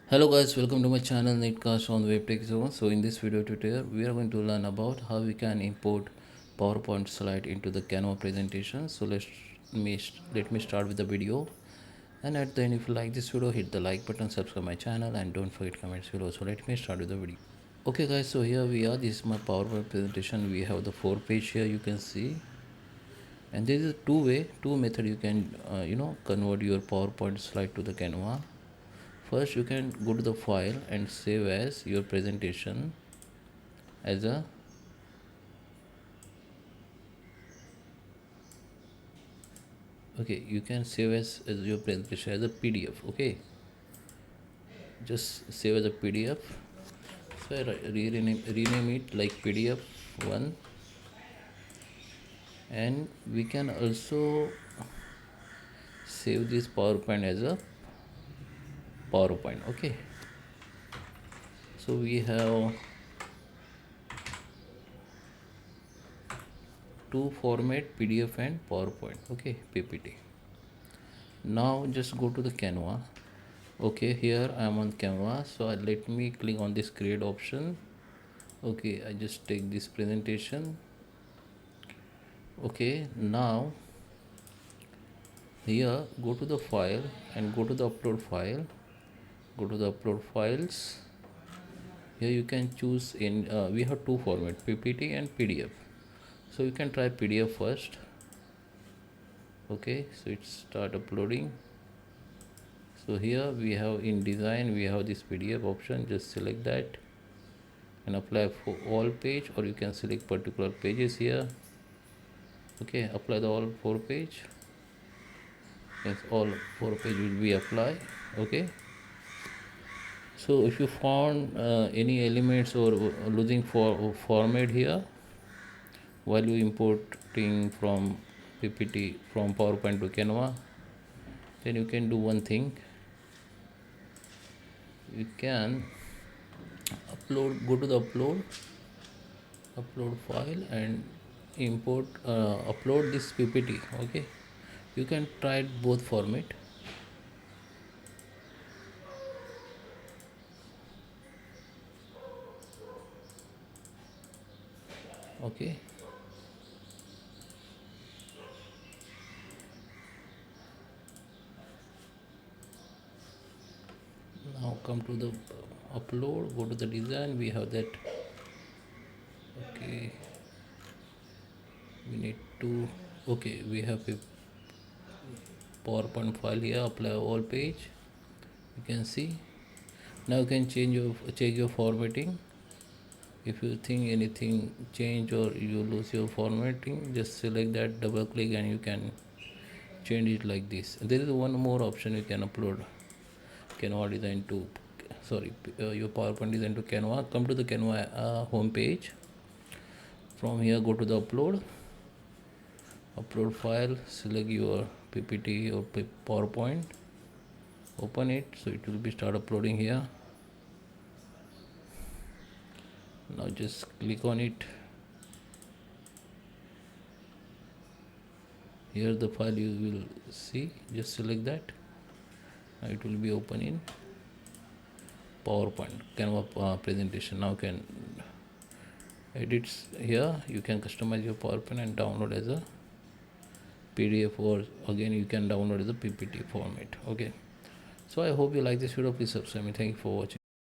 Hello guys, welcome to my channel Netcast on Web Tech Zone. So in this video tutorial, we are going to learn about how we can import PowerPoint slide into the Canva presentation. So let me start with the video. And at the end, if you like this video, hit the like button, subscribe my channel, and don't forget comments below. So let me start with the video. Okay guys, so here we are. This is my PowerPoint presentation. We have the 4 page here. You can see, and there is a two method you can convert your PowerPoint slide to the Canva. First, you can go to the file and save as your presentation as a you can save as your presentation as a PDF. Okay, just save as a PDF. So I rename it like PDF one, and we can also save this PowerPoint as a PowerPoint. Okay, so we have two format, PDF and PowerPoint. Okay, PPT. Now just go to the Canva. Okay, here I am on Canva, so let me click on this create option. Okay, I just take this presentation. Okay, now here go to the file and go to the upload file, go to the upload files. Here you can choose in we have two format, PPT and PDF. So you can try PDF first. Okay, so it start uploading. So here we have in design, we have this PDF option. Just select that and apply for all page, or you can select particular pages here. Okay, apply the all 4 page. Yes, all 4 page will be applied. Okay, so if you found any elements or losing for format here while you importing from PPT from PowerPoint to Canva, then you can do one thing. You can go to the upload file and import upload this PPT. Okay, you can try both format. Okay, now come to the upload, go to the design. We have that. Okay, we need to we have a PowerPoint file here. Apply all page. You can see. Now you can check your formatting. If you think anything change or you lose your formatting, just select that, double click, and you can change it like this. There is one more option. You can upload Canva design to your PowerPoint design to Canva. Come to the Canva home page. From here, go to the upload file, select your PPT or PowerPoint, open it, so it will be start uploading here. Now just click on it. Here the file you will see, just select that. Now it will be open in PowerPoint Canva presentation. Now you can edits here. You can customize your PowerPoint and download as a PDF, or again you can download as a PPT format. Okay, so I hope you like this video. Please subscribe me. Thank you for watching.